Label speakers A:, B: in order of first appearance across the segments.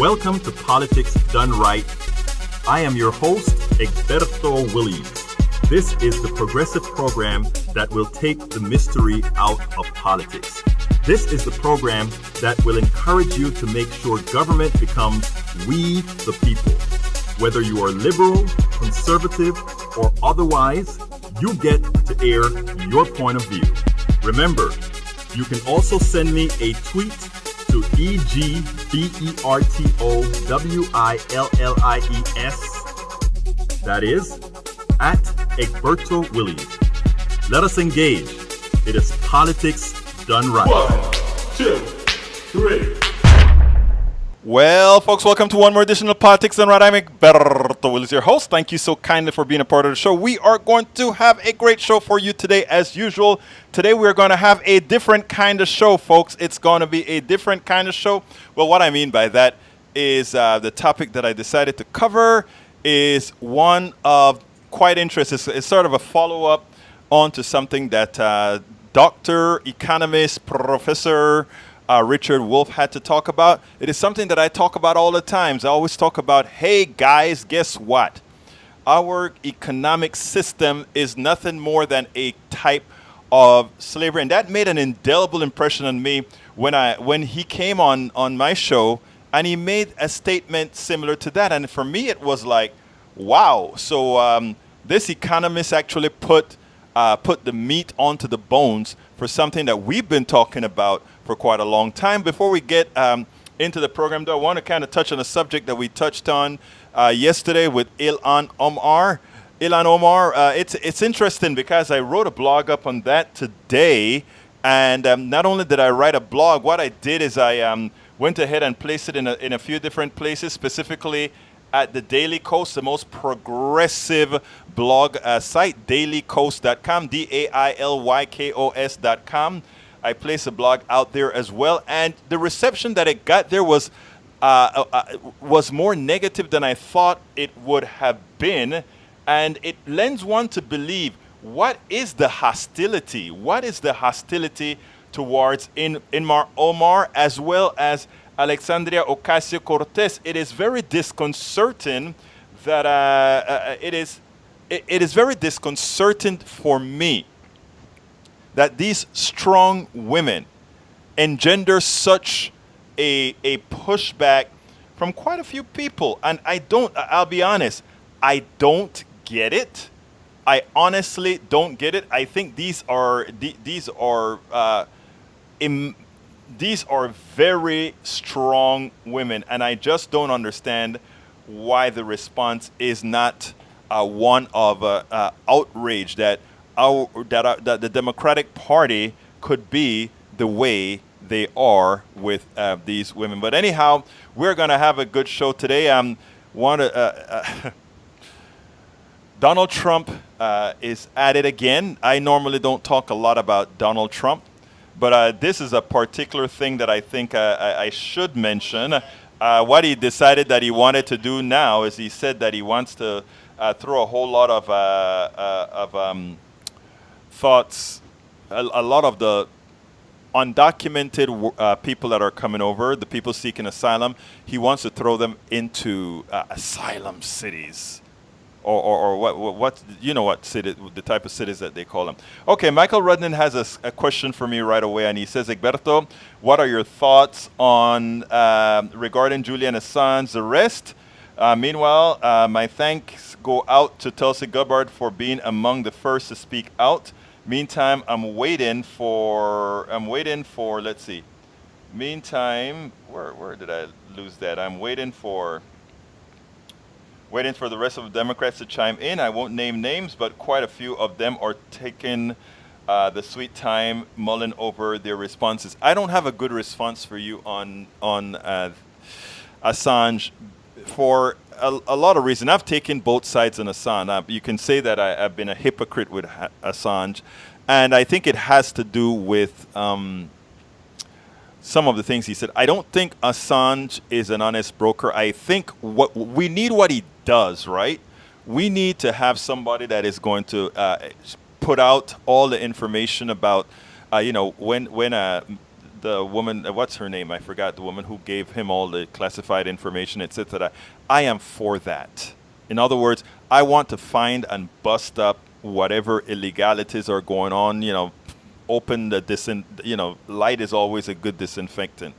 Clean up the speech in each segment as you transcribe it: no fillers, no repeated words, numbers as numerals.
A: Welcome to Politics Done Right. I am your host, Egberto Willies. This is the progressive program that will take the mystery out of politics. This is the program that will encourage you to make sure government becomes we the people. Whether you are liberal, conservative, or otherwise, you get to air your point of view. Remember, you can also send me a tweet to EGBERTOWILLIES. That is, at Egberto Willies. Let us engage. It is politics done right.
B: 1, 2, 3.
C: Well, folks, welcome to one more edition of Politics Done Right. I'm Egberto Willies, your host. Thank you so kindly for being a part of the show. We are going to have a great show for you today, as usual. Today, we're going to have a different kind of show, folks. It's going to be a different kind of show. Well, what I mean by that is the topic that I decided to cover is one of quite interest. It's sort of a follow-up on to something that Dr., Economist, Professor Richard Wolff had to talk about. It is something that I talk about all the times. I always talk about, hey, guys, guess what? Our economic system is nothing more than a type of slavery. And that made an indelible impression on me when he came on my show and he made a statement similar to that. And for me, it was like, wow. So this economist actually put the meat onto the bones for something that we've been talking about for quite a long time. Before we get into the program, though, I want to kind of touch on a subject that we touched on yesterday with Ilhan Omar. Ilhan Omar, it's interesting because I wrote a blog up on that today, and not only did I write a blog, what I did is I went ahead and placed it in a few different places, specifically at the Daily Kos, the most progressive blog site, dailyKos.com, DAILYKOS.com. I placed a blog out there as well, and the reception that it got there was more negative than I thought it would have been, and it lends one to believe, what is the hostility? What is the hostility towards Ilhan Omar as well as Alexandria Ocasio-Cortez? It is very disconcerting that it is very disconcerting for me that these strong women engender such a pushback from quite a few people. And I'll be honest, I don't get it. I honestly don't get it. I think these are very strong women, and I just don't understand why the response is not one of outrage that the Democratic Party could be the way they are with these women. But anyhow, we're going to have a good show today. Donald Trump is at it again. I normally don't talk a lot about Donald Trump, but this is a particular thing that I think I should mention. What he decided that he wanted to do now is he said that he wants to throw a whole lot of thoughts, a lot of the undocumented people that are coming over, the people seeking asylum, he wants to throw them into asylum cities. Or what you know what city, the type of cities that they call them. Okay, Michael Rudnan has a question for me right away, and he says, Egberto, what are your thoughts on regarding Julian Assange's arrest? Meanwhile, my thanks go out to Tulsi Gabbard for being among the first to speak out. Meantime, I'm waiting for, let's see. Meantime, where did I lose that? I'm waiting for the rest of the Democrats to chime in. I won't name names, but quite a few of them are taking the sweet time mulling over their responses. I don't have a good response for you on Assange for a lot of reasons. I've taken both sides on Assange. You can say that I've been a hypocrite with Assange, and I think it has to do with some of the things he said. I don't think Assange is an honest broker. I think we need what he does, right? We need to have somebody that is going to put out all the information about, when the the woman, what's her name? I forgot the woman who gave him all the classified information, etc. I am for that. In other words, I want to find and bust up whatever illegalities are going on. Open the light is always a good disinfectant.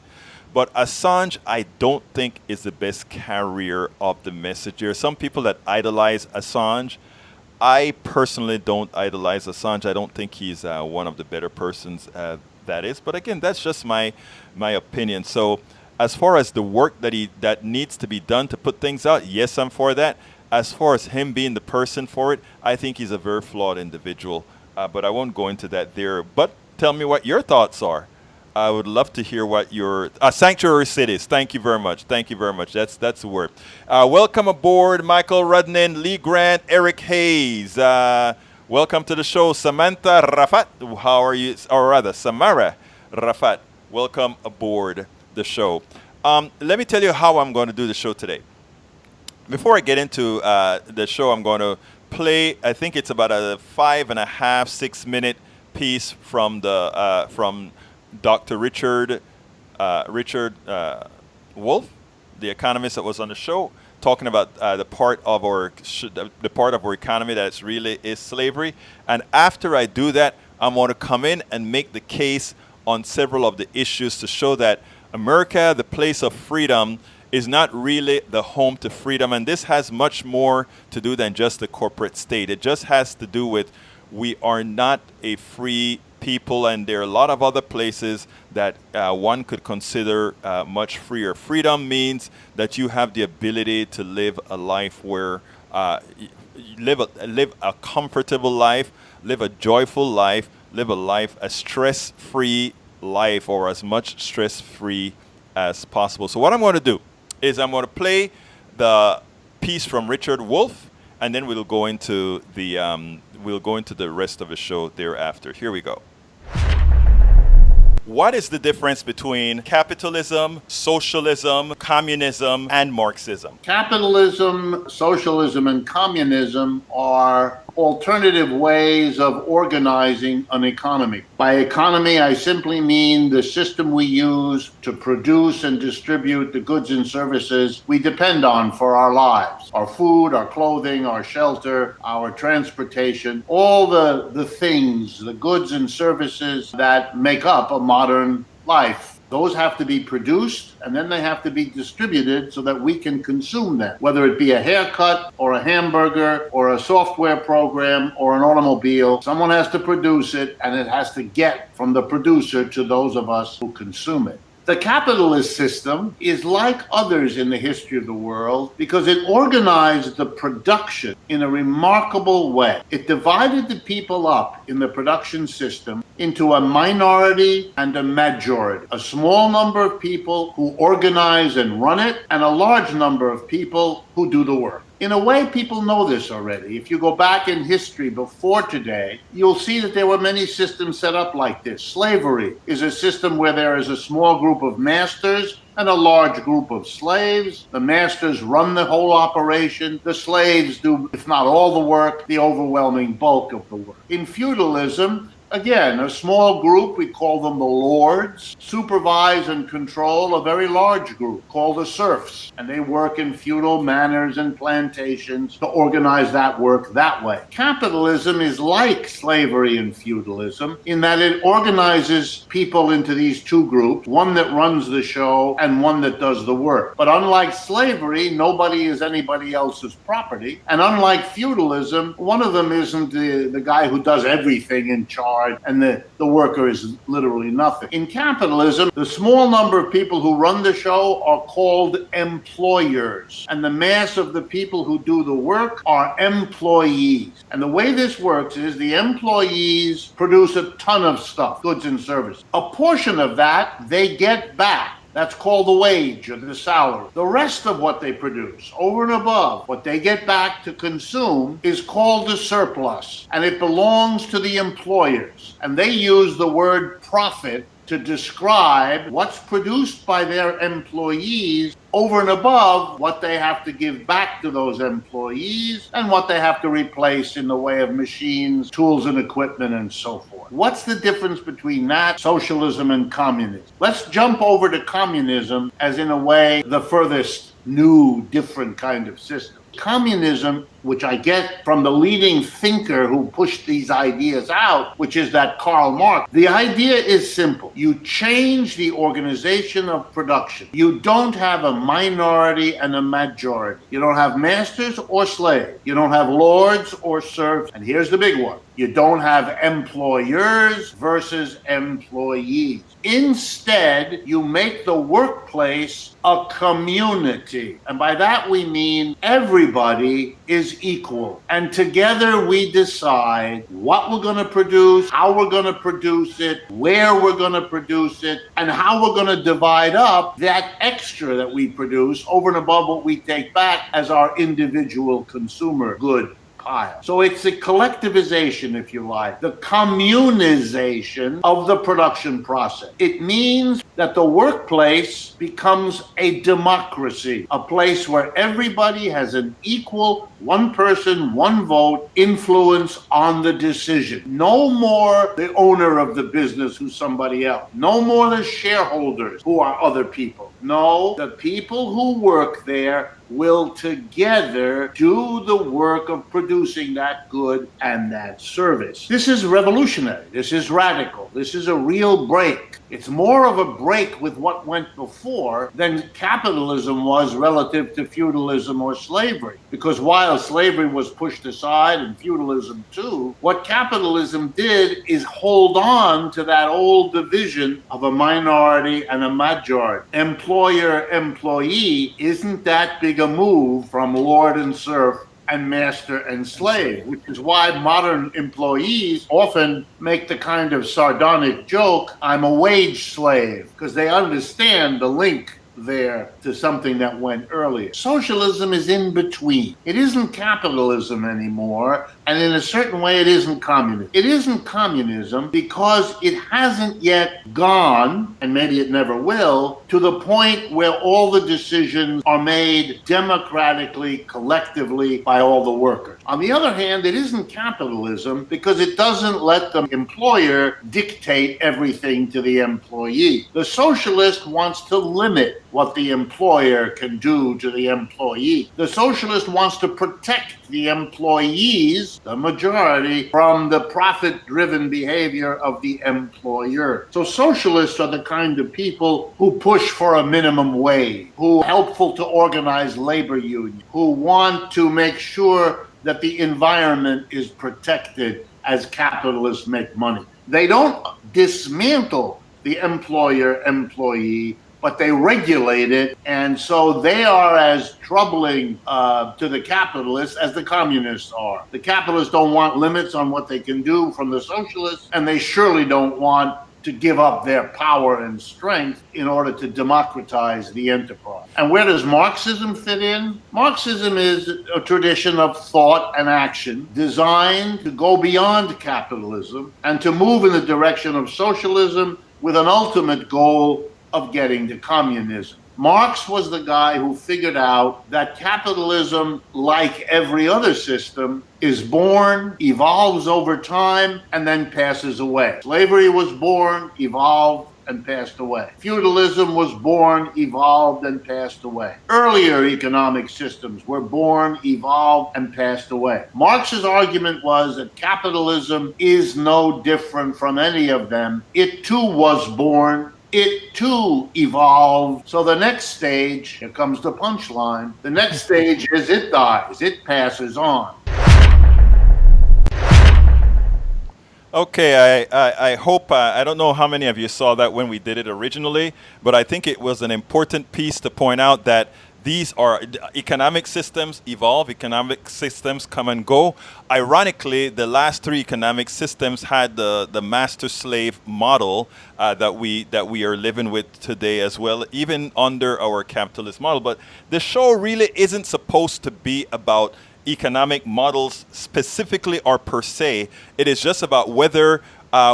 C: But Assange, I don't think is the best carrier of the message. There are some people that idolize Assange. I personally don't idolize Assange. I don't think he's one of the better persons that is. But again, that's just my opinion. So as far as the work that needs to be done to put things out, yes, I'm for that. As far as him being the person for it, I think he's a very flawed individual. But I won't go into that there. But tell me what your thoughts are. I would love to hear what your sanctuary cities. Thank you very much. Thank you very much. That's the word. Welcome aboard, Michael Rudnin, Lee Grant, Eric Hayes. Welcome to the show, Samantha Rafat. How are you? Or rather, Samara Rafat. Welcome aboard the show. Let me tell you how I'm going to do the show today. Before I get into the show, I'm going to play. I think it's about a 5.5, 6 minute piece from Dr. Richard Wolff, the economist that was on the show, talking about the part of our economy that really is slavery. And after I do that, I'm going to come in and make the case on several of the issues to show that America, the place of freedom, is not really the home to freedom. And this has much more to do than just the corporate state. It just has to do with we are not a free people, and there are a lot of other places that one could consider much freer. Freedom means that you have the ability to live a life where live a comfortable life, live a joyful life, live a stress-free life, or as much stress-free as possible. So what I'm going to do is I'm going to play the piece from Richard Wolff, and then we'll go into the rest of the show thereafter. Here we go. What is the difference between capitalism, socialism, communism, and Marxism?
D: Capitalism, socialism, and communism are alternative ways of organizing an economy. By economy, I simply mean the system we use to produce and distribute the goods and services we depend on for our lives. Our food, our clothing, our shelter, our transportation, all the things, the goods and services that make up a modern life. Those have to be produced, and then they have to be distributed so that we can consume them, whether it be a haircut or a hamburger or a software program or an automobile. Someone has to produce it, and it has to get from the producer to those of us who consume it. The capitalist system is like others in the history of the world because it organized the production in a remarkable way. It divided the people up in the production system into a minority and a majority. A small number of people who organize and run it, and a large number of people who do the work. In a way, people know this already. If you go back in history before today, you'll see that there were many systems set up like this. Slavery is a system where there is a small group of masters and a large group of slaves. The masters run the whole operation. The slaves do, if not all the work, the overwhelming bulk of the work. In feudalism, again, a small group, we call them the lords, supervise and control a very large group called the serfs. And they work in feudal manors and plantations to organize that work that way. Capitalism is like slavery and feudalism in that it organizes people into these two groups, one that runs the show and one that does the work. But unlike slavery, nobody is anybody else's property. And unlike feudalism, one of them isn't the guy who does everything in charge, and the worker is literally nothing. In capitalism, the small number of people who run the show are called employers, and the mass of the people who do the work are employees. And the way this works is the employees produce a ton of stuff, goods and services. A portion of that they get back. That's called the wage or the salary. The rest of what they produce, over and above what they get back to consume, is called the surplus, and it belongs to the employers. And they use the word profit to describe what's produced by their employees over and above what they have to give back to those employees and what they have to replace in the way of machines, tools and equipment and so forth. What's the difference between that, socialism, and communism? Let's jump over to communism as, in a way, the furthest new, different kind of system. Communism, which I get from the leading thinker who pushed these ideas out, which is that Karl Marx. The idea is simple. You change the organization of production. You don't have a minority and a majority. You don't have masters or slaves. You don't have lords or serfs. And here's the big one. You don't have employers versus employees. Instead, you make the workplace a community. And by that we mean everybody is equal. And together we decide what we're going to produce, how we're going to produce it, where we're going to produce it, and how we're going to divide up that extra that we produce over and above what we take back as our individual consumer good. So it's a collectivization, if you like, the communization of the production process. It means that the workplace becomes a democracy, a place where everybody has an equal, one person, one vote, influence on the decision. No more the owner of the business who's somebody else. No more the shareholders who are other people. No, the people who work there will together do the work of producing that good and that service. This is revolutionary. This is radical. This is a real break. It's more of a break with what went before than capitalism was relative to feudalism or slavery. Because while slavery was pushed aside and feudalism too, what capitalism did is hold on to that old division of a minority and a majority. Employer-employee isn't that big a move from lord and serf and master and slave, which is why modern employees often make the kind of sardonic joke, I'm a wage slave, because they understand the link there to something that went earlier. Socialism is in between. It isn't capitalism anymore, and in a certain way it isn't communism. It isn't communism because it hasn't yet gone, and maybe it never will, to the point where all the decisions are made democratically, collectively by all the workers. On the other hand, it isn't capitalism because it doesn't let the employer dictate everything to the employee. The socialist wants to limit what the employer can do to the employee. The socialist wants to protect the employees, the majority, from the profit-driven behavior of the employer. So socialists are the kind of people who push for a minimum wage, who are helpful to organize labor unions, who want to make sure that the environment is protected as capitalists make money. They don't dismantle the employer-employee, but they regulate it, and so they are as troubling to the capitalists as the communists are. The capitalists don't want limits on what they can do from the socialists, and they surely don't want to give up their power and strength in order to democratize the enterprise. And where does Marxism fit in? Marxism is a tradition of thought and action designed to go beyond capitalism and to move in the direction of socialism with an ultimate goal of getting to communism. Marx was the guy who figured out that capitalism, like every other system, is born, evolves over time, and then passes away. Slavery was born, evolved, and passed away. Feudalism was born, evolved, and passed away. Earlier economic systems were born, evolved, and passed away. Marx's argument was that capitalism is no different from any of them. It too was born, it too evolved. So the next stage, here comes the punchline, the next stage is it dies, it passes on.
C: Okay, I hope, I don't know how many of you saw that when we did it originally, but I think it was an important piece to point out that these are economic systems evolve, economic systems come and go. Ironically, the last three economic systems had the master-slave model that we are living with today as well, even under our capitalist model. But the show really isn't supposed to be about economic models specifically or per se. It is just about whether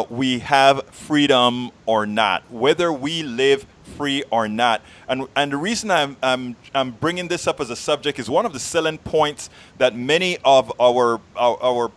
C: we have freedom or not, whether we live free or not. And the reason I'm bringing this up as a subject is one of the selling points that many of our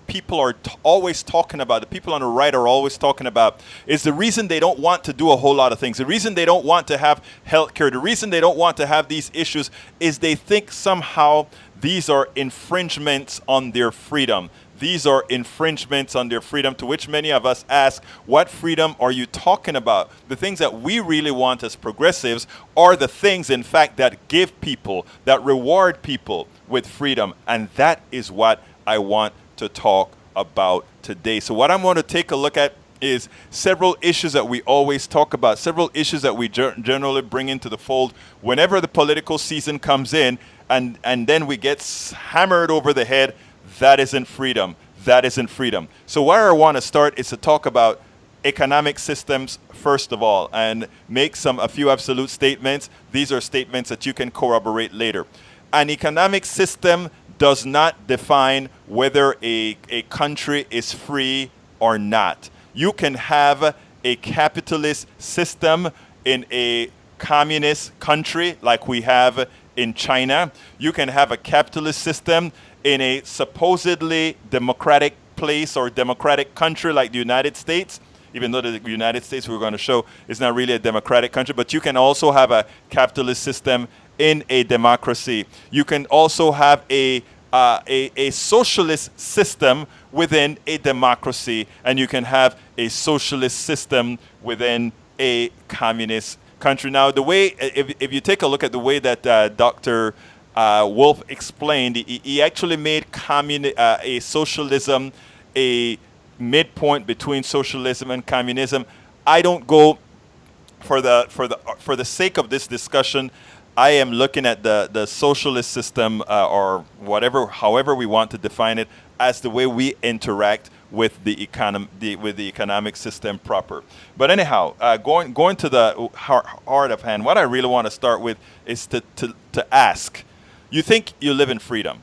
C: people are always talking about. The people on the right are always talking about is the reason they don't want to do a whole lot of things. The reason they don't want to have healthcare. The reason they don't want to have these issues is they think somehow these are infringements on their freedom. These are infringements on their freedom, to which many of us ask, what freedom are you talking about? The things that we really want as progressives are the things, in fact, that give people, that reward people with freedom. And that is what I want to talk about today. So what I'm going to take a look at is several issues that we always talk about, several issues that we generally bring into the fold whenever the political season comes in, and then we get hammered over the head. That isn't freedom. That isn't freedom. So where I want to start is to talk about economic systems first of all, and make a few absolute statements. These are statements that you can corroborate later. An economic system does not define whether a country is free or not. You can have a capitalist system in a communist country like we have in China. You can have a capitalist system in a supposedly democratic place or democratic country like the United States, even though the United States, we're going to show, is not really a democratic country, but you can also have a capitalist system in a democracy. You can also have a socialist system within a democracy, and you can have a socialist system within a communist country. Now, the way, if you take a look at the way that Dr. Wolff explained, he actually made a socialism a midpoint between socialism and communism. I don't go for the sake of this discussion. I am looking at the socialist system or whatever, however we want to define it, as the way we interact with the economic system proper. But anyhow, going to the heart of hand, what I really want to start with is to ask. You think you live in freedom.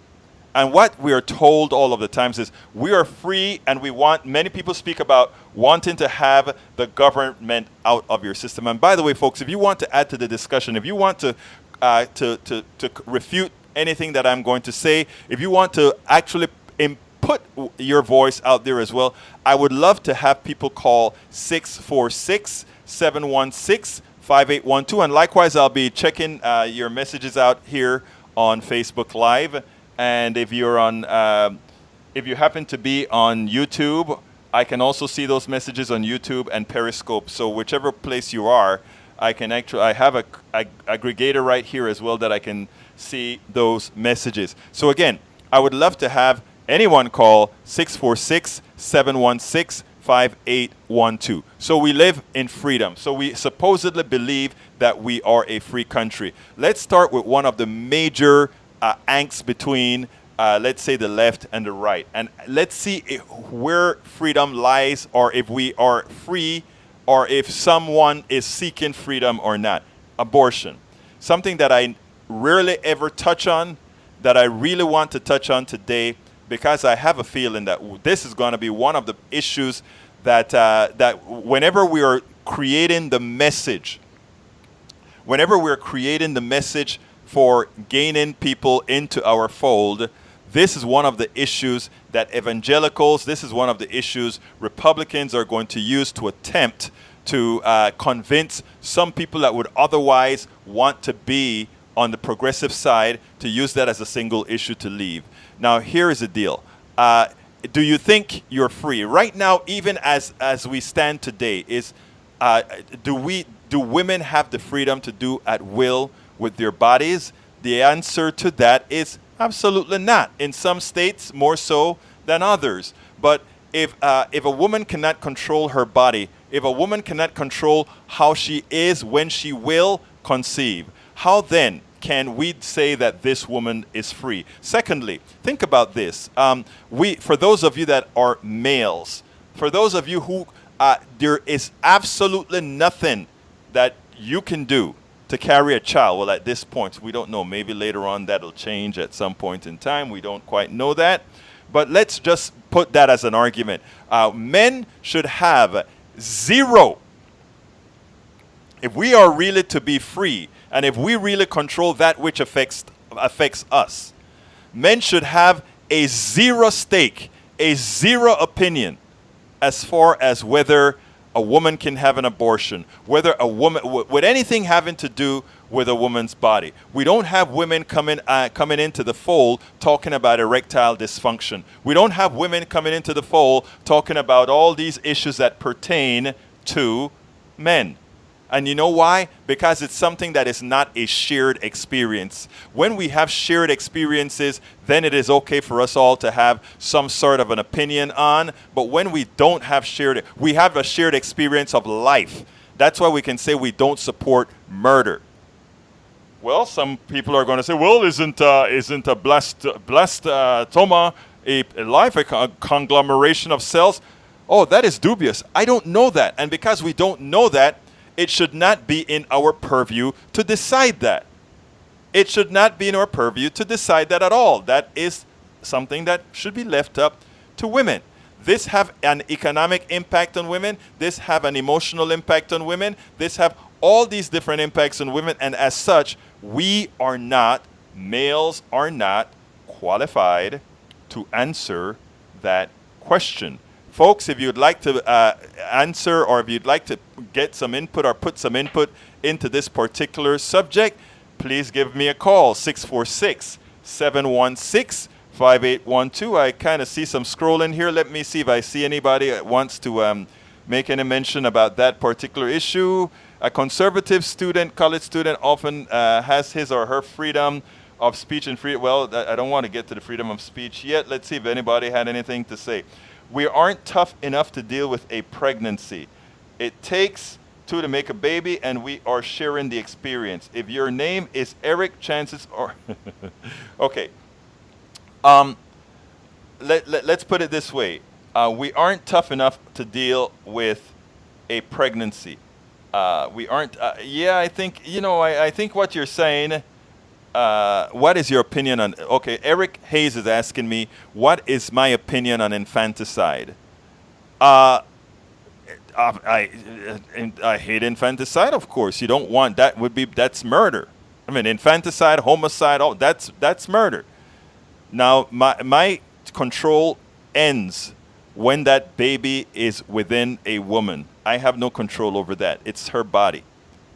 C: And what we are told all of the times is we are free, and many people speak about wanting to have the government out of your system. And by the way, folks, if you want to add to the discussion, if you want to refute anything that I'm going to say, if you want to actually put your voice out there as well, I would love to have people call 646-716-5812. And likewise, I'll be checking your messages out here on Facebook Live, and if you happen to be on YouTube, I can also see those messages on YouTube and Periscope. So whichever place you are, I have a aggregator right here as well that I can see those messages. So again, I would love to have anyone call 646-716-5812. So we live in freedom. So we supposedly believe that we are a free country. Let's start with one of the major angst between, let's say, the left and the right. And let's see where freedom lies, or if we are free, or if someone is seeking freedom or not. Abortion. Something that I rarely ever touch on, that I really want to touch on today, because I have a feeling that this is going to be one of the issues that whenever we are creating the message, for gaining people into our fold, this is one of the issues that evangelicals, this is one of the issues Republicans are going to use to attempt to convince some people that would otherwise want to be on the progressive side to use that as a single issue to leave. Now, here is the deal. Do you think you're free? Right now, even as we stand today, do women have the freedom to do at will with their bodies? The answer to that is absolutely not. In some states, more so than others. But if a woman cannot control her body, if a woman cannot control how she is when she will conceive, how then can we say that this woman is free? Secondly, think about this. For those of you that are males, for those of you who there is absolutely nothing that you can do to carry a child. Well, at this point, we don't know. Maybe later on that'll change at some point in time. We don't quite know that. But let's just put that as an argument. Men should have zero if we are really to be free, and if we really control that which affects us, men should have a zero stake, a zero opinion as far as whether a woman can have an abortion, whether a woman, with anything having to do with a woman's body. We don't have women coming into the fold talking about erectile dysfunction. We don't have women coming into the fold talking about all these issues that pertain to men. And you know why? Because it's something that is not a shared experience. When we have shared experiences, then it is okay for us all to have some sort of an opinion on. But when we don't have we have a shared experience of life. That's why we can say we don't support murder. Well, some people are going to say, well, isn't a blessed toma a life, a conglomeration of cells? Oh, that is dubious. I don't know that. And because we don't know that, it should not be in our purview to decide that. It should not be in our purview to decide that at all. That is something that should be left up to women. This have an economic impact on women. This have an emotional impact on women. This have all these different impacts on women. And as such, males are not qualified to answer that question. Folks, if you'd like to answer, or if you'd like to get some input or put some input into this particular subject, please give me a call, 646-716-5812. I kind of see some scrolling here. Let me see if I see anybody that wants to make any mention about that particular issue. A conservative student, college student, often has his or her freedom of speech and free. Well, I don't want to get to the freedom of speech yet. Let's see if anybody had anything to say. We aren't tough enough to deal with a pregnancy. It takes two to make a baby, and we are sharing the experience. If your name is Eric, chances are... Okay. Let's put it this way. We aren't tough enough to deal with a pregnancy. We aren't... yeah, I think, I think what you're saying... what is your opinion on... Okay, Eric Hayes is asking me, what is my opinion on infanticide? I hate infanticide, of course. You don't want... That's murder. I mean, infanticide, homicide, that's murder. Now, my control ends when that baby is within a woman. I have no control over that. It's her body.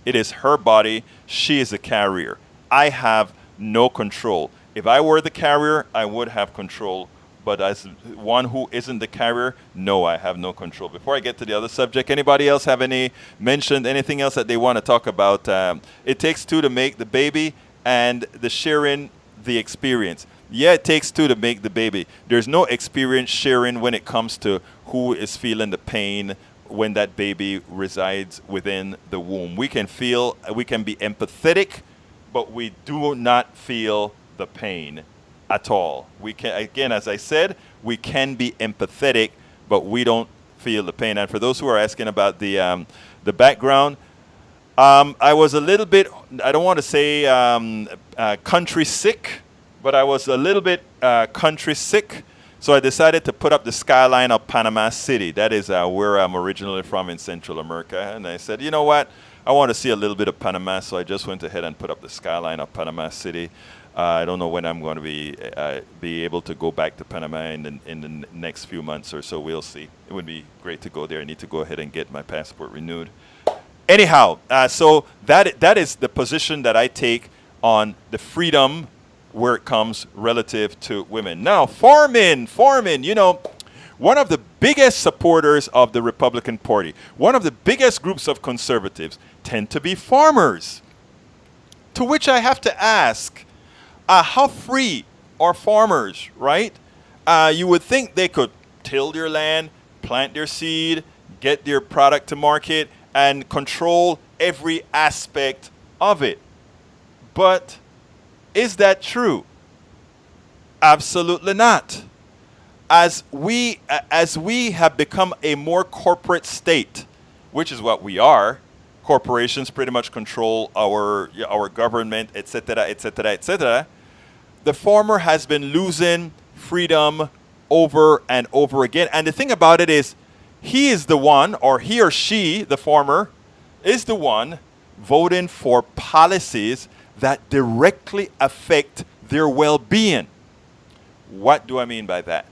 C: It is her body. She is a carrier. I have no control. If I were the carrier, I would have control. But as one who isn't the carrier, no, I have no control. Before I get to the other subject, anybody else have mentioned anything else that they want to talk about? It takes two to make the baby, and the sharing the experience. Yeah, it takes two to make the baby. There's no experience sharing when it comes to who is feeling the pain when that baby resides within the womb. We can be empathetic, but we do not feel the pain at all. We can, again, as I said, we can be empathetic, but we don't feel the pain. And for those who are asking about the background, I was a little bit, I don't want to say country sick, but I was a little bit country sick. So I decided to put up the skyline of Panama City. That is where I'm originally from in Central America. And I said, you know what? I want to see a little bit of Panama, so I just went ahead and put up the skyline of Panama City. I don't know when I'm going to be able to go back to Panama in the next few months or so. We'll see. It would be great to go there. I need to go ahead and get my passport renewed. Anyhow, so that is the position that I take on the freedom where it comes relative to women. Now, farming, one of the biggest supporters of the Republican Party, one of the biggest groups of conservatives tend to be farmers. To which I have to ask, how free are farmers, right? You would think they could till their land, plant their seed, get their product to market, and control every aspect of it. But is that true? Absolutely not. As we have become a more corporate state, which is what we are, corporations pretty much control our government, etc., etc., etc. The farmer has been losing freedom over and over again. And the thing about it is, he is the one, or he or she, the farmer, is the one voting for policies that directly affect their well-being. What do I mean by that?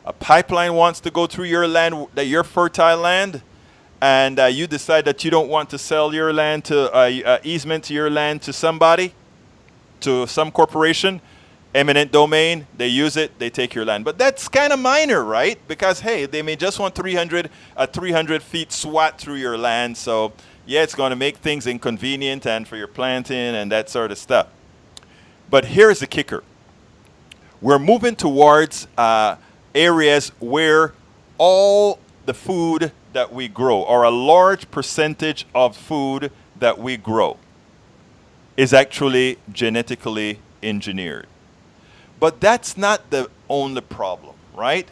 C: A pipeline wants to go through your land, your fertile land, and you decide that you don't want to sell your land to easement to your land to somebody, to some corporation, eminent domain, they use it, they take your land. But that's kind of minor, right? Because, hey, they may just want 300 feet swat through your land, so yeah, it's going to make things inconvenient and for your planting and that sort of stuff. But here's the kicker. We're moving towards areas where all the food that we grow, or a large percentage of food that we grow, is actually genetically engineered. But that's not the only problem, right?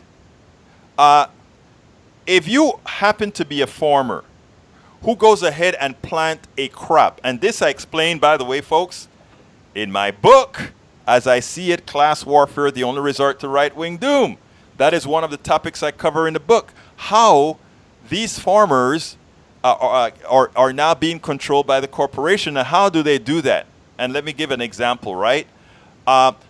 C: If you happen to be a farmer who goes ahead and plant a crop, and this I explained, by the way, folks, in my book, As I See It, Class Warfare, the Only Resort to Right-Wing Doom. That is one of the topics I cover in the book, how these farmers are now being controlled by the corporation, and how do they do that? And let me give an example, right?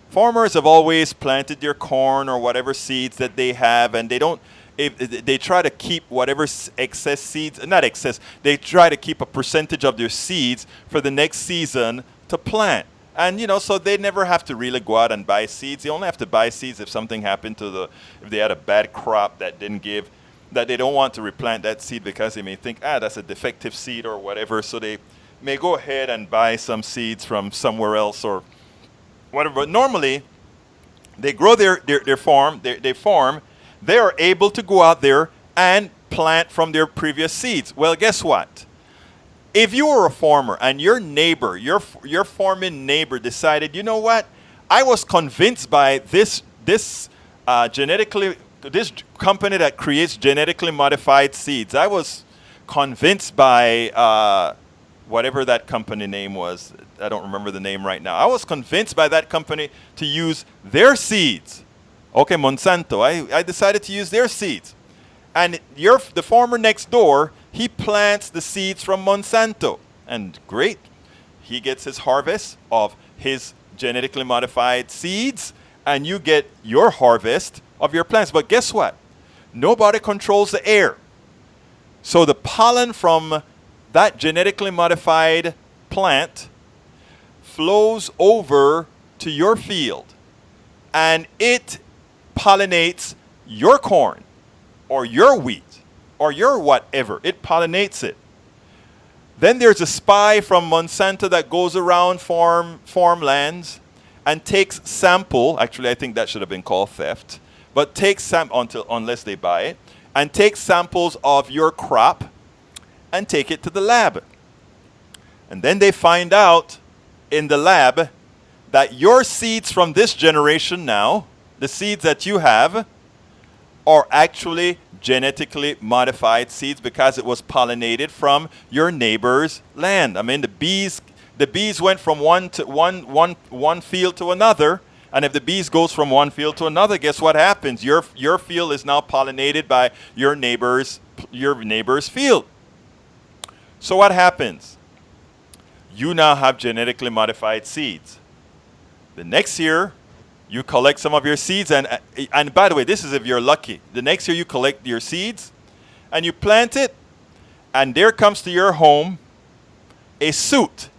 C: Farmers have always planted their corn or whatever seeds that they have, and they try to keep whatever excess seeds, not excess, they try to keep a percentage of their seeds for the next season to plant. And, so they never have to really go out and buy seeds. They only have to buy seeds if something happened if they had a bad crop that didn't give, that they don't want to replant that seed because they may think, that's a defective seed or whatever. So they may go ahead and buy some seeds from somewhere else or whatever. But normally, they grow their farm, they farm, they are able to go out there and plant from their previous seeds. Well, guess what? If you were a farmer and your neighbor, your farming neighbor decided, you know what? I was convinced by this company that creates genetically modified seeds. I was convinced by whatever that company name was. I don't remember the name right now. I was convinced by that company to use their seeds. Okay, Monsanto. I decided to use their seeds. And the farmer next door, he plants the seeds from Monsanto. And great. He gets his harvest of his genetically modified seeds, and you get your harvest of your plants. But guess what? Nobody controls the air. So the pollen from that genetically modified plant flows over to your field, and it pollinates your corn or your wheat or your whatever. It pollinates it. Then there's a spy from Monsanto that goes around farmlands and takes sample. Actually, I think that should have been called theft. But takes unless they buy it, and takes samples of your crop and take it to the lab. And then they find out in the lab that your seeds from this generation now, the seeds that you have, are actually genetically modified seeds because it was pollinated from your neighbor's land. I mean, the bees went from one field to another, and if the bees goes from one field to another, guess what happens? Your field is now pollinated by your neighbor's field. So what happens? You now have genetically modified seeds. The next year, you collect some of your seeds, and by the way, this is if you're lucky. The next year you collect your seeds, and you plant it, and there comes to your home a suit.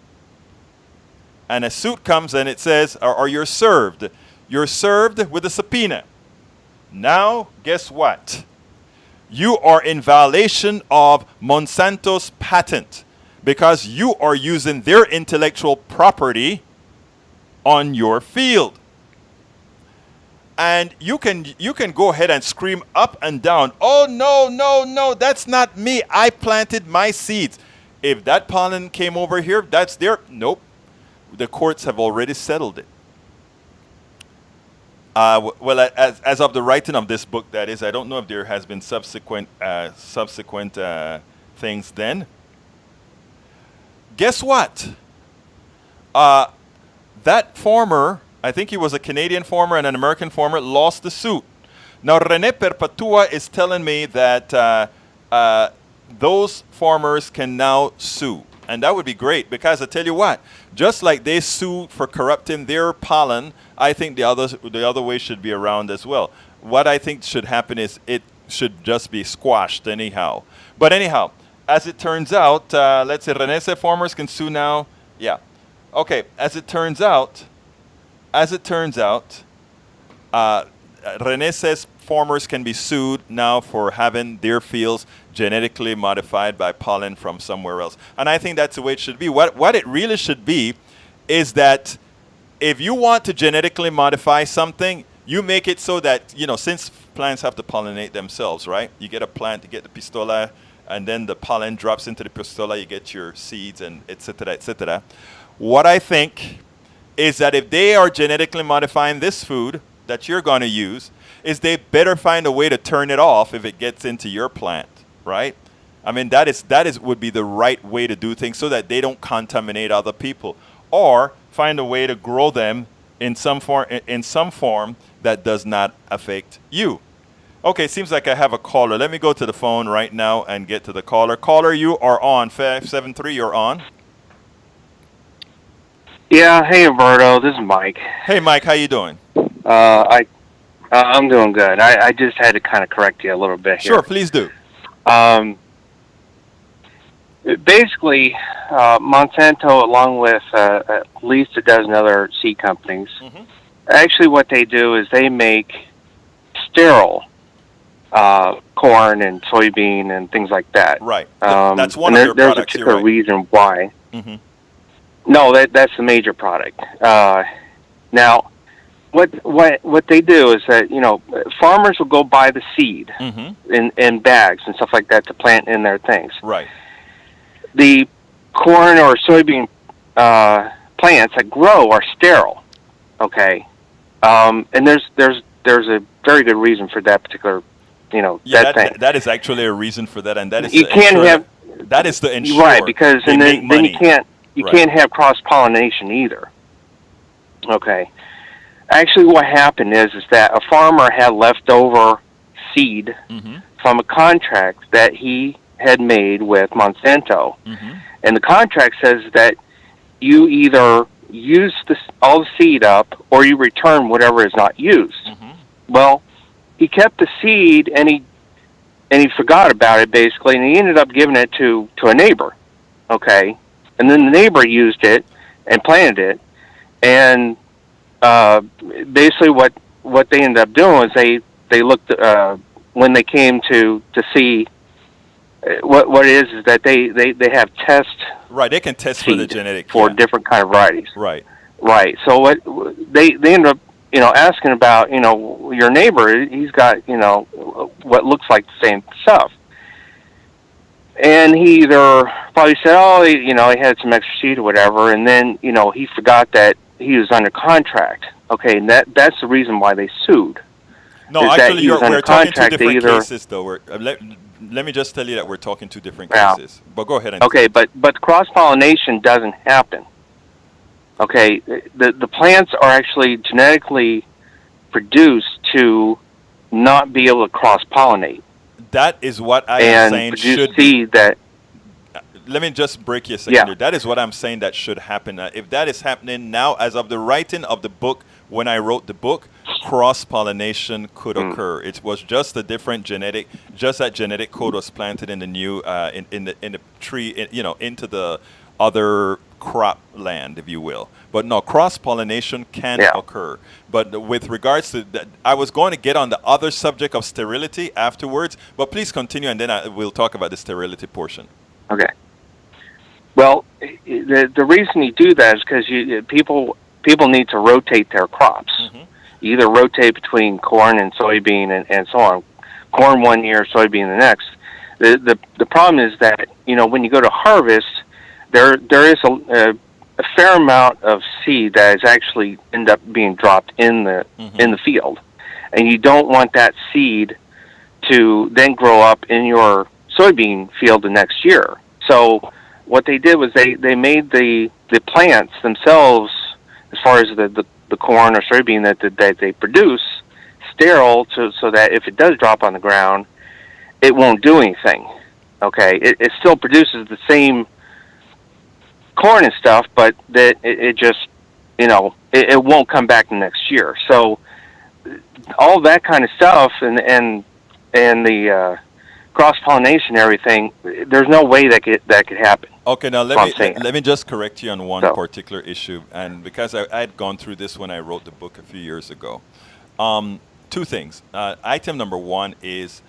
C: And a suit comes and it says, or you're served. You're served with a subpoena. Now, guess what? You are in violation of Monsanto's patent because you are using their intellectual property on your field. And you can go ahead and scream up and down, oh, no, that's not me. I planted my seeds. If that pollen came over here, that's their, nope. The courts have already settled it. Well, as of the writing of this book, that is, I don't know if there has been subsequent things then. Guess what? That farmer, I think he was a Canadian farmer and an American farmer, lost the suit. Now, René Perpetua is telling me that those farmers can now sue. And that would be great, because I tell you what, just like they sued for corrupting their pollen, I think the other way should be around as well. What I think should happen is it should just be squashed anyhow. But anyhow, as it turns out, let's say René said farmers can sue now. Yeah. Okay, as it turns out, René says farmers can be sued now for having their fields genetically modified by pollen from somewhere else. And I think that's the way it should be. What it really should be is that if you want to genetically modify something, you make it so that, since plants have to pollinate themselves, right? You get a plant, you get the pistola, and then the pollen drops into the pistola, you get your seeds, and et cetera, et cetera. What I think is that if they are genetically modifying this food that you're going to use, is they better find a way to turn it off if it gets into your plant, right? I mean, that would be the right way to do things so that they don't contaminate other people, or find a way to grow them in some form that does not affect you. Okay, seems like I have a caller. Let me go to the phone right now and get to the caller. Caller, you are on 573. You're on.
E: Yeah, hey Roberto, this is Mike.
C: Hey Mike, how you doing?
E: I'm doing good. I just had to kind of correct you a little bit here.
C: Sure, please do.
E: Basically, Monsanto, along with at least a dozen other seed companies, actually what they do is they make sterile corn and soybean and things like that.
C: Right. That's one of their
E: there's
C: products.
E: There's a particular reason why.
C: Mm-hmm.
E: No, that's the major product. Now, what they do is that farmers will go buy the seed in bags and stuff like that to plant in their things.
C: Right.
E: The corn or soybean plants that grow are sterile. Okay, and there's a very good reason for that particular that thing.
C: That is actually a reason for that, and that is
E: you can't have
C: that is the ensure
E: right, because
C: and
E: then you can't have cross pollination either. Okay. Actually, what happened is that a farmer had leftover seed from a contract that he had made with Monsanto, and the contract says that you either use all the seed up or you return whatever is not used. Well, he kept the seed and he forgot about it basically, and he ended up giving it to a neighbor. Okay, and then the neighbor used it and planted it, and basically what they ended up doing is they looked when they came to see what it is that they have test
C: they can test for the genetic
E: for different kind of varieties
C: right
E: so what they ended up asking about your neighbor, he's got what looks like the same stuff, and he either probably said he had some extra seed or whatever, and then he forgot that he was under contract. Okay, and that's the reason why they sued.
C: No, actually, we're talking two different cases, though. Let me just tell you that we're talking two different cases. But go ahead.
E: Okay, but cross-pollination doesn't happen. Okay, the plants are actually genetically produced to not be able to cross-pollinate.
C: That is what I am saying should
E: seed that.
C: Let me just break you a second here. That is what I'm saying that should happen. If that is happening now, as of the writing of the book, when I wrote the book, cross-pollination could occur. It was just a different genetic, just that genetic code was planted in the new, in the tree, into the other crop land, if you will. But no, cross-pollination can occur. But with regards to that, I was going to get on the other subject of sterility afterwards, but please continue, and then we'll talk about the sterility portion.
E: Okay. Well, the reason you do that is because people need to rotate their crops. You either rotate between corn and soybean and so on. Corn one year, soybean the next. The problem is that when you go to harvest, there is a fair amount of seed that is actually end up being dropped in the field, and you don't want that seed to then grow up in your soybean field the next year. So what they did was they made the plants themselves, as far as the corn or soybean that they produce, sterile, so that if it does drop on the ground, it won't do anything. Okay, it still produces the same corn and stuff, but that it just, it won't come back the next year. So all that kind of stuff and the cross-pollination and everything, there's no way that could happen.
C: Okay, now let me just correct you on one particular issue, and because I had gone through this when I wrote the book a few years ago. Two things. Item number one is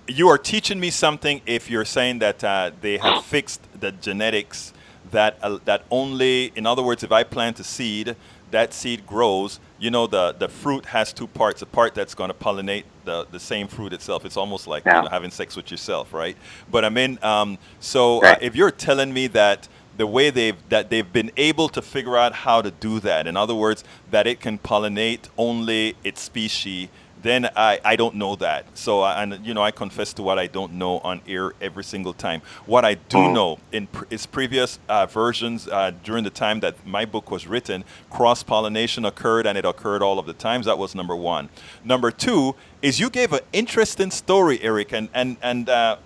C: you are teaching me something if you're saying that they have fixed the genetics that only, in other words, if I plant a seed, that seed grows. The fruit has two parts. A part that's going to pollinate the same fruit itself. It's almost like having sex with yourself, right? But I mean, if you're telling me that the way they've been able to figure out how to do that, in other words, that it can pollinate only its species, then I don't know that. So I confess to what I don't know on air every single time. What I do know in its previous versions during the time that my book was written, cross-pollination occurred, and it occurred all of the times. That was number one. Number two is you gave an interesting story, Eric, and I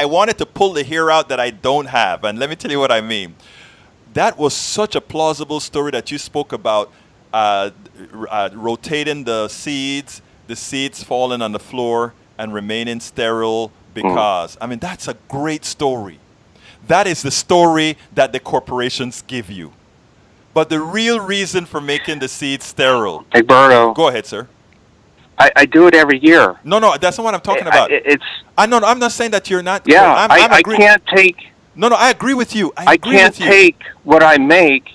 C: wanted to pull the hair out that I don't have, and let me tell you what I mean. That was such a plausible story that you spoke about. Rotating the seeds falling on the floor and remaining sterile because, I mean, that's a great story. That is the story that the corporations give you. But the real reason for making the seeds sterile.
E: Egberto.
C: Go ahead, sir.
E: I do it every year.
C: No, that's not what I'm talking about. I'm not saying that you're not.
E: Yeah, I can't take.
C: No, I agree with you.
E: I can't take what I make.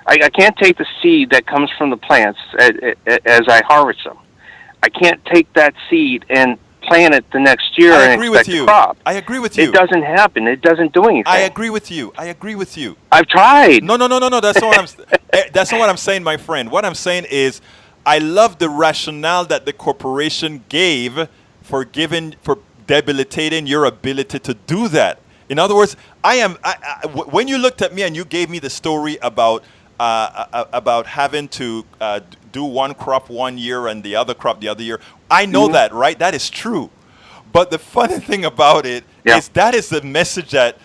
E: I can't take the seed that comes from the plants as I harvest them. I can't take that seed and plant it the next year and expect a crop.
C: I agree with you.
E: It doesn't happen. It doesn't do anything.
C: I agree with you.
E: I've tried.
C: No. That's not what I'm saying, my friend. What I'm saying is, I love the rationale that the corporation gave for debilitating your ability to do that. In other words, when you looked at me and you gave me the story about having to do one crop one year and the other crop the other year, I know that, right? That is true. But the funny thing about it is that is the message that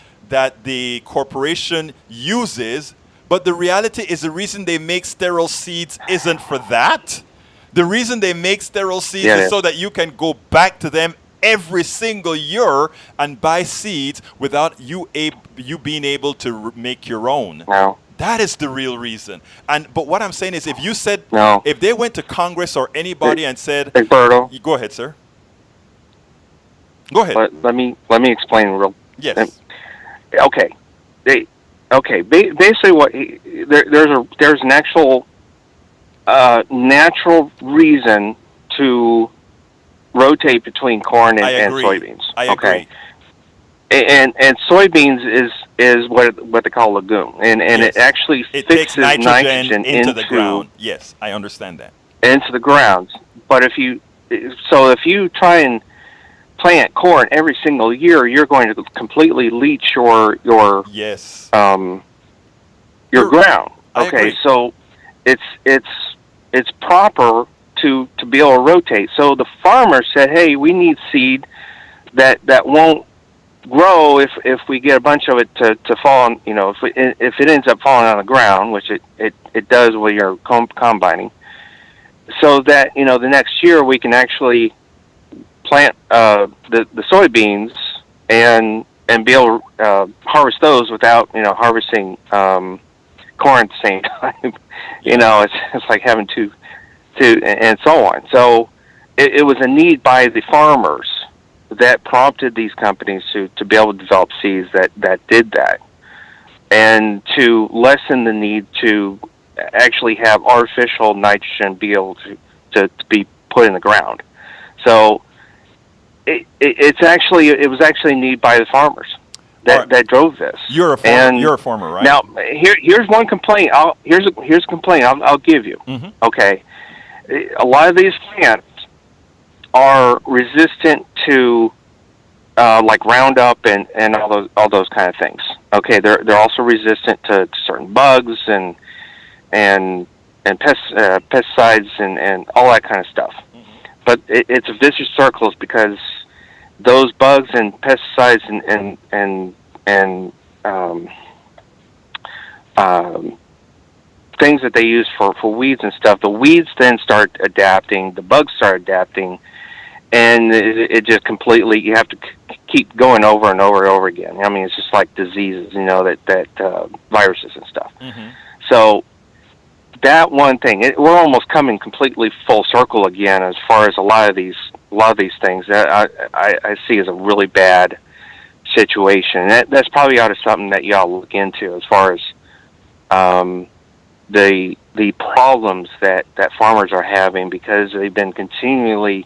C: the corporation uses. But the reality is the reason they make sterile seeds isn't for that. The reason they make sterile seeds is so that you can go back to them every single year and buy seeds without you being able to make your own.
E: No.
C: That is the real reason. But what I'm saying is, if you said, if they went to Congress or anybody and said,
E: Egberto,
C: go ahead, sir. Go ahead.
E: Let me explain real.
C: Yes.
E: Okay. Basically, what there's an actual natural reason to rotate between corn and soybeans.
C: I agree.
E: And soybeans is what they call legume, and it actually fixes nitrogen
C: into the ground. Yes, I understand that.
E: Into the ground. But if you try and plant corn every single year, you're going to completely leach your ground. Okay, so it's proper to be able to rotate. So the farmer said, "Hey, we need seed that won't grow if we get a bunch of it to fall on, if it ends up falling on the ground, which it does when you're combining, so that the next year we can actually plant the soybeans and be able to harvest those without harvesting corn at the same time. It's like having two and so on. So it was a need by the farmers that prompted these companies to be able to develop seeds that did that, and to lessen the need to actually have artificial nitrogen be able to be put in the ground. So it was actually a need by the farmers that drove this.
C: You're a farmer, right?
E: Now here's one complaint. Here's a complaint I'll give you. Mm-hmm. Okay, a lot of these plants are resistant to like Roundup and all those kind of things. Okay, they're also resistant to certain bugs and pesticides and all that kind of stuff. Mm-hmm. But it's a vicious circle because those bugs and pesticides and things that they use for weeds and stuff, the weeds then start adapting, the bugs start adapting, and it just completely, you have to keep going over and over and over again. I mean, it's just like diseases, that viruses and stuff.
C: Mm-hmm.
E: So that one thing, we're almost coming completely full circle again as far as a lot of these things that I see as a really bad situation. That's probably out of something that y'all look into as far as the problems that farmers are having, because they've been continually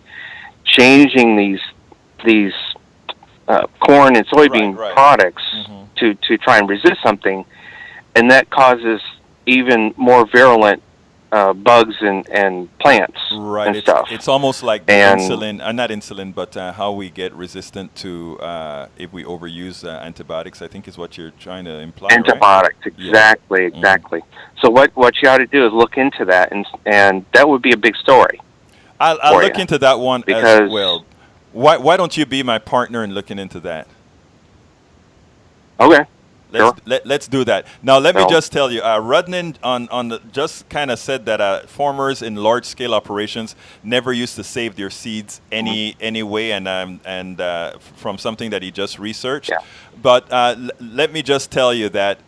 E: changing these corn and soybean products to try and resist something, and that causes even more virulent bugs and plants and stuff.
C: It's almost like the insulin, not insulin, but how we get resistant to if we overuse antibiotics, I think is what you're trying to imply.
E: Antibiotics,
C: right?
E: exactly. So what you ought to do is look into that, and that would be a big story.
C: I'll look into that one as well. Why don't you be my partner in looking into that?
E: Okay.
C: Let's do that. Now, let me just tell you, Rudnin just kind of said that farmers in large-scale operations never used to save their seeds anyway, and from something that he just researched.
E: Yeah.
C: But let me just tell you that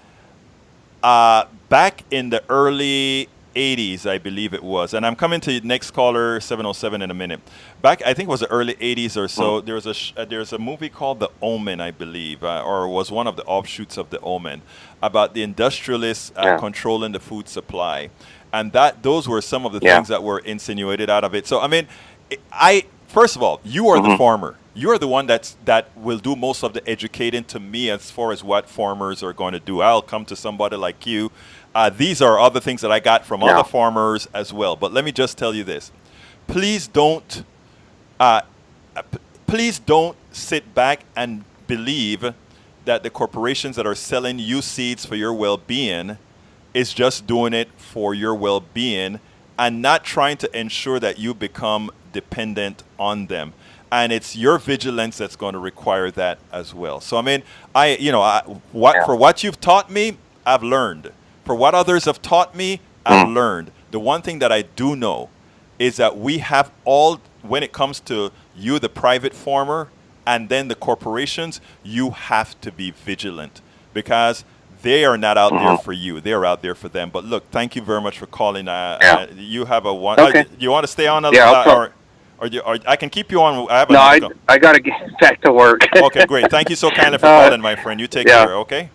C: back in the early 80s, I believe it was, and I'm coming to next caller 707 in a minute. Back, I think it was the early 80s or so. There's a movie called The Omen, I believe, or was one of the offshoots of The Omen, about the industrialists controlling the food supply, and those were some of the things that were insinuated out of it. So I mean, first of all, you are the farmer. You are the one that will do most of the educating to me as far as what farmers are going to do. I'll come to somebody like you. These are other things that I got from other farmers as well. But let me just tell you this: please don't sit back and believe that the corporations that are selling you seeds for your well-being is just doing it for your well-being and not trying to ensure that you become dependent on them. And it's your vigilance that's going to require that as well. So I mean, for what you've taught me, I've learned. For what others have taught me, I've learned. The one thing that I do know is that we have all, when it comes to you, the private farmer, and then the corporations, you have to be vigilant because they are not out there for you. They're out there for them. But look, thank you very much for calling. You have a one.
E: Okay.
C: You want to stay on? Or I can keep you on.
E: I got to get back to work.
C: Okay, great. Thank you so kindly for calling, my friend. You take care, okay?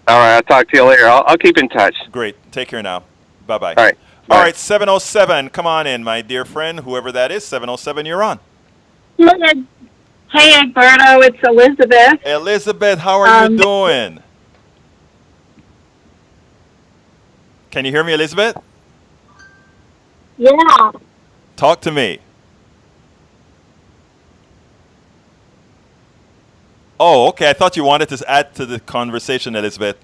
E: All right, I'll talk to you later. I'll keep in touch.
C: Great. Take care now. Bye-bye.
E: All right.
C: All right, 707. Come on in, my dear friend, whoever that is. 707, you're on.
F: Hey, Egberto, it's Elizabeth.
C: Elizabeth, how are you doing? Can you hear me, Elizabeth?
F: Yeah.
C: Talk to me. Oh, okay. I thought you wanted to add to the conversation, Elizabeth.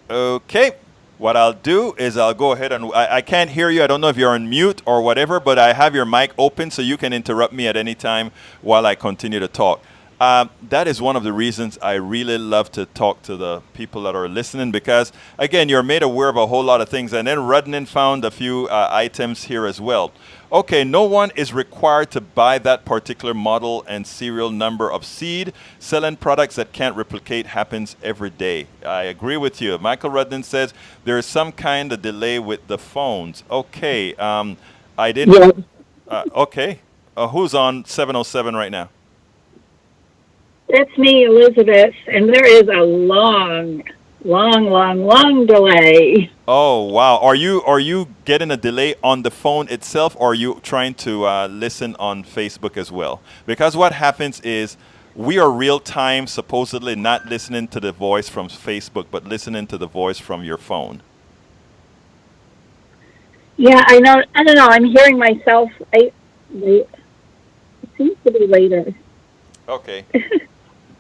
C: Okay. What I'll do is I'll go ahead and I can't hear you. I don't know if you're on mute or whatever, but I have your mic open so you can interrupt me at any time while I continue to talk. That is one of the reasons I really love to talk to the people that are listening because, again, you're made aware of a whole lot of things. And then Rudnin found a few items here as well. Okay, no one is required to buy that particular model and serial number of seed. Selling products that can't replicate happens every day. I agree with you. Michael Rudnin says there is some kind of delay with the phones. Okay, I didn't. Okay, who's on 707 right now?
F: It's me, Elizabeth, and there is a long delay.
C: Oh, wow. Are you getting a delay on the phone itself, or are you trying to listen on Facebook as well? Because what happens is we are real time, supposedly not listening to the voice from Facebook, but listening to the voice from your phone.
F: Yeah, I know. I don't know. I'm hearing myself. It seems to be later.
C: Okay.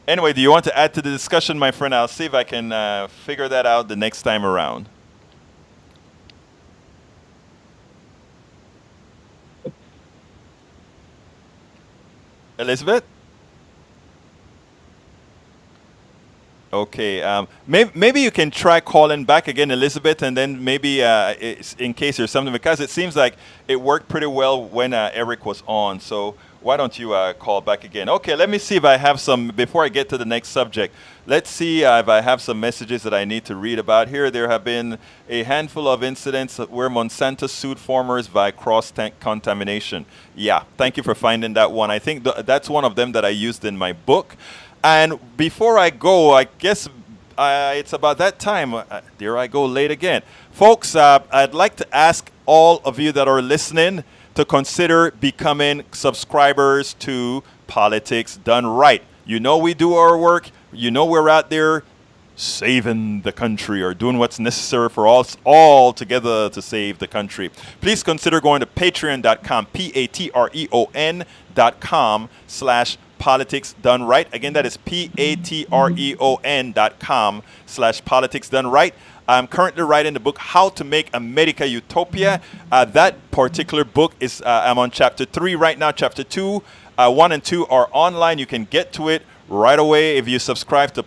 C: Anyway, do you want to add to the discussion, my friend? I'll see if I can figure that out the next time around. Elizabeth? Okay, maybe you can try calling back again, Elizabeth, and then maybe in case there's something, because it seems like it worked pretty well when Eric was on. So why don't you call back again? Okay, let me see if I have some, before I get to the next subject, let's see if I have some messages that I need to read about here. There have been a handful of incidents where Monsanto sued farmers by cross-contamination. Yeah, thank you for finding that one. I think that's one of them that I used in my book. And before I go, I guess it's about that time. There I go, late again. Folks, I'd like to ask all of you that are listening to consider becoming subscribers to Politics Done Right. You know we do our work. You know we're out there saving the country, or doing what's necessary for us all together to save the country. Please consider going to patreon.com, patreon.com/Politics Done Right. Again, that is patreon.com/Politics Done Right. I'm currently writing the book, How to Make America Utopia. That particular book is, I'm on chapter 3 right now. Chapter 2, 1 and 2 are online. You can get to it right away if you subscribe to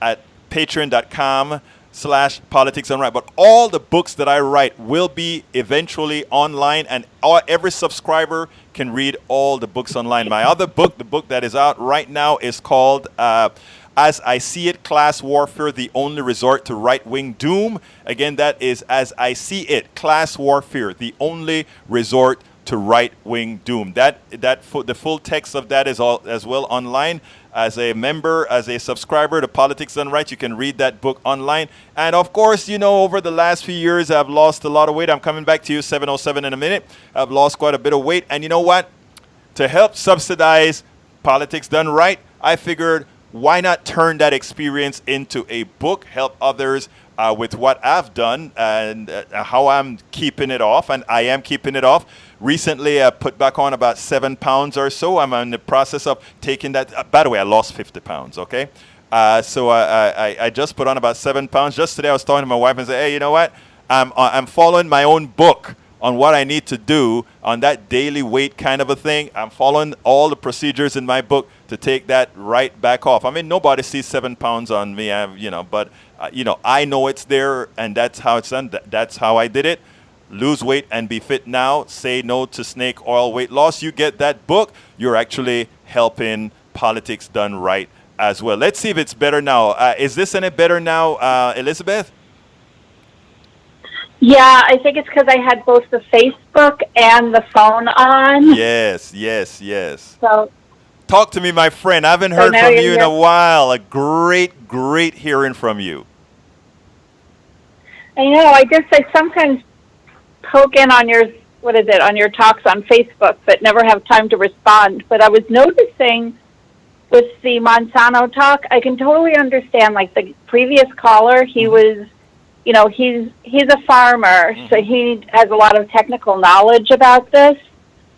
C: at patreon.com/Politics Done Right. But all the books that I write will be eventually online, and every subscriber can read all the books online. My other book, the book that is out right now, is called As I See It, Class Warfare, The Only Resort to Right-Wing Doom. Again, that is As I See It, Class Warfare, The Only Resort to Right-Wing Doom. The full text of that is all as well online. As a member, as a subscriber to Politics Done Right, you can read that book online. And of course, you know, over the last few years, I've lost a lot of weight. I'm coming back to you, 707 in a minute. I've lost quite a bit of weight. And you know what? To help subsidize Politics Done Right, I figured, why not turn that experience into a book, help others with what I've done and how I'm keeping it off. And I am keeping it off. Recently, I put back on about 7 pounds or so. I'm in the process of taking that. By the way, I lost 50 pounds, okay? So I just put on about 7 pounds. Just today, I was talking to my wife and said, hey, you know what? I'm following my own book on what I need to do on that daily weight kind of a thing. I'm following all the procedures in my book to take that right back off. I mean, nobody sees 7 pounds on me, but I know it's there, and that's how it's done. That's how I did it. Lose weight and be fit now. Say no to snake oil weight loss. You get that book, you're actually helping Politics Done Right as well. Let's see if it's better now. Is this any better now, Elizabeth?
F: Yeah, I think it's because I had both the Facebook and the phone on.
C: Yes.
F: So
C: talk to me, my friend. I haven't heard from you in a while. A great hearing from you.
F: I know. I sometimes poke in on your talks on Facebook, but never have time to respond. But I was noticing with the Monsanto talk, I can totally understand, like the previous caller, he was, he's a farmer, so he has a lot of technical knowledge about this.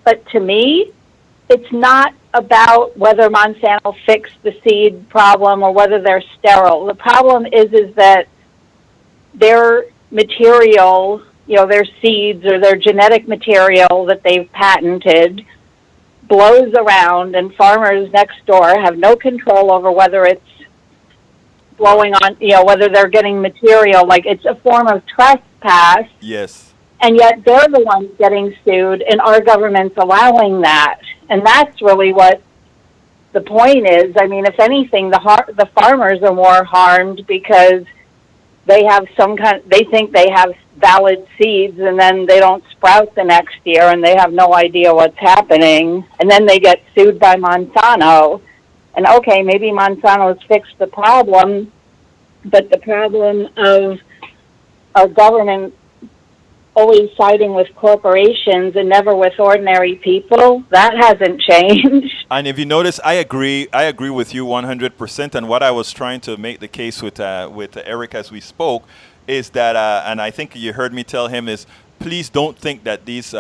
F: But to me, it's not about whether Monsanto fixed the seed problem or whether they're sterile. The problem is that their material, their seeds or their genetic material that they've patented blows around, and farmers next door have no control over whether it's blowing on, whether they're getting material. Like, it's a form of trespass.
C: Yes.
F: And yet they're the ones getting sued, and our government's allowing that. And that's really what the point is. I mean, if anything, the farmers are more harmed because they have they think they have valid seeds, and then they don't sprout the next year, and they have no idea what's happening, and then they get sued by Monsanto. And okay, maybe Monsanto's fixed the problem, but the problem of our government always siding with corporations and never with ordinary people, that hasn't changed.
C: And if you notice, I agree with you 100%. And what I was trying to make the case with Eric as we spoke is that, and I think you heard me tell him, is please don't think that these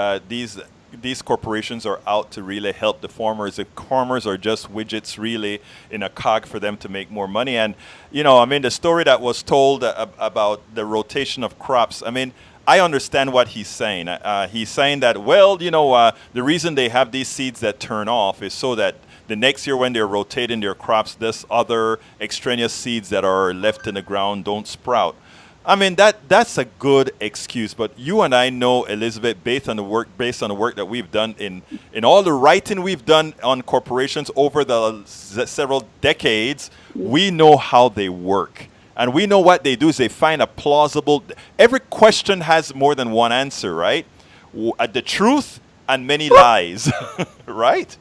C: these corporations are out to really help the farmers. The farmers are just widgets really in a cog for them to make more money. And, you know, I mean, the story that was told about the rotation of crops, I mean, I understand what he's saying. He's saying that, well, you know, the reason they have these seeds that turn off is so that the next year when they're rotating their crops, this other extraneous seeds that are left in the ground don't sprout. I mean, that's a good excuse, but you and I know, Elizabeth, based on the work that we've done in all the writing we've done on corporations over the several decades, we know how they work. And we know what they do is they find a plausible, every question has more than one answer, right? The truth and many lies, right?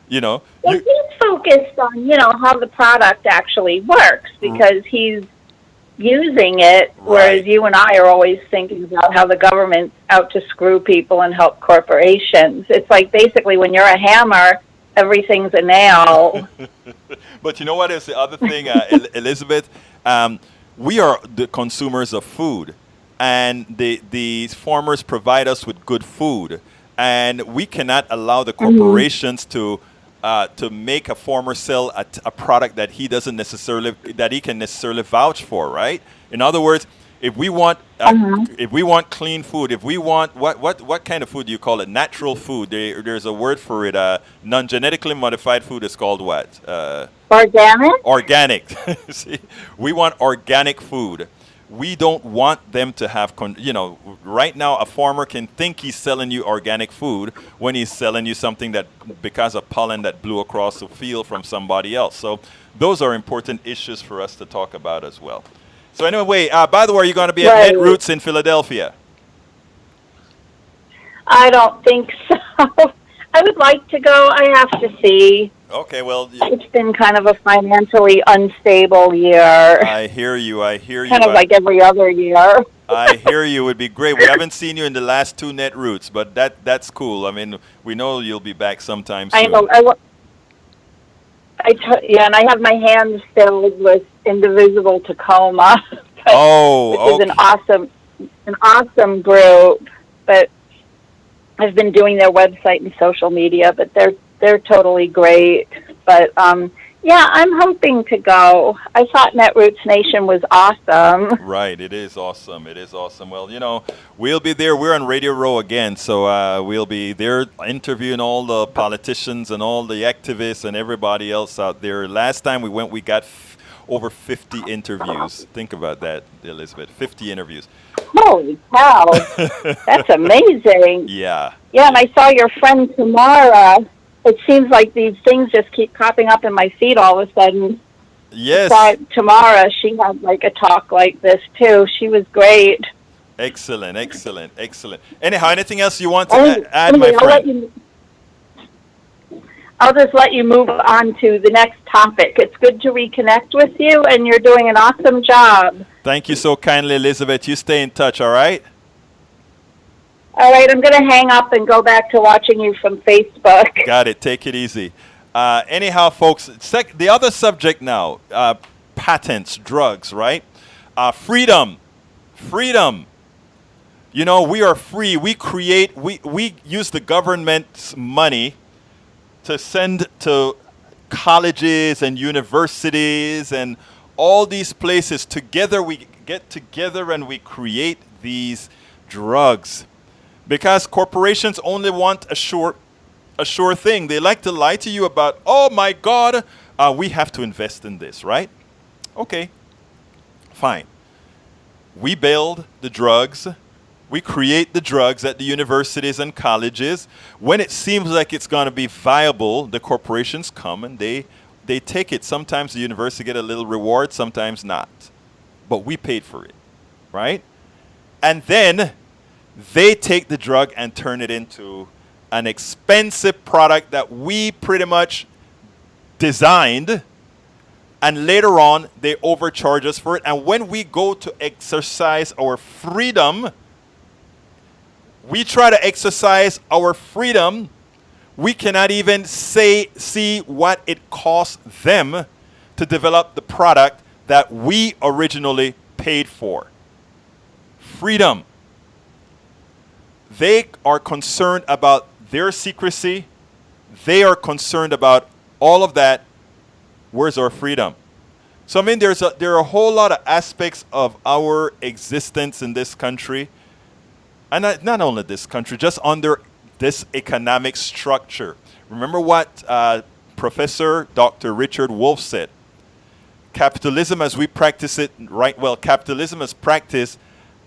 C: You know.
F: Well, he's focused on, you know, how the product actually works because he's using it, whereas you and I are always thinking about how the government's out to screw people and help corporations. It's like basically when you're a hammer, everything's a nail.
C: But you know what is the other thing, Elizabeth? We are the consumers of food, and the farmers provide us with good food, and we cannot allow the corporations to make a farmer sell a product that he can necessarily vouch for, right? In other words, if we want clean food, if we want what kind of food do you call it? Natural food. There's a word for it. Non-genetically modified food is called what?
F: Organic?
C: Organic. See, we want organic food. We don't want them to have, right now a farmer can think he's selling you organic food when he's selling you something that because of pollen that blew across the field from somebody else. So those are important issues for us to talk about as well. So anyway, by the way, are you going to be at Netroots in Philadelphia?
F: I don't think so. I would like to go. I have to see.
C: Okay, well,
F: it's been kind of a financially unstable year.
C: I hear you.
F: Kind of like every other year.
C: I hear you. It would be great. We haven't seen you in the last two Netroots, but that's cool. I mean, we know you'll be back sometime soon.
F: I know. And I have my hands filled with indivisible Tacoma. Which is an awesome group. But I've been doing their website and social media, but they're totally great. But yeah, I'm hoping to go. I thought Netroots Nation was awesome.
C: Right, it is awesome. It is awesome. Well, you know, we'll be there. We're on Radio Row again, so we'll be there interviewing all the politicians and all the activists and everybody else out there. Last time we went, we got over 50 interviews. Think about that, Elizabeth. 50 interviews.
F: Holy cow. That's amazing.
C: Yeah.
F: Yeah, and I saw your friend Tamara. It seems like these things just keep popping up in my feed all of a sudden.
C: Yes.
F: I saw Tamara, she had like a talk like this too. She was great.
C: Excellent. Anyhow, anything else you want to add, my friend?
F: I'll just let you move on to the next topic. It's good to reconnect with you, and you're doing an awesome job.
C: Thank you so kindly, Elizabeth. You stay in touch, all right?
F: All right, I'm going to hang up and go back to watching you from Facebook. Got
C: it. Take it easy. Anyhow, folks, the other subject now, patents, drugs, right? Freedom. You know, we are free. We create, we use the government's money to send to colleges and universities and all these places. Together, we get together and we create these drugs. Because corporations only want a sure thing. They like to lie to you about, oh my God, we have to invest in this, right? Okay, fine. We build the drugs. We create the drugs at the universities and colleges. When it seems like it's going to be viable, the corporations come and they take it. Sometimes the university get a little reward, sometimes not. But we paid for it, right? And then they take the drug and turn it into an expensive product that we pretty much designed, and later on they overcharge us for it. And when we go to exercise our freedom, we try to exercise our freedom, we cannot even see what it costs them to develop the product that we originally paid for. Freedom. They are concerned about their secrecy. They are concerned about all of that. Where's our freedom? So I mean, there are a whole lot of aspects of our existence in this country, and not only this country, just under this economic structure. Remember what Professor Dr. Richard Wolff said. Capitalism as we practice it capitalism as practiced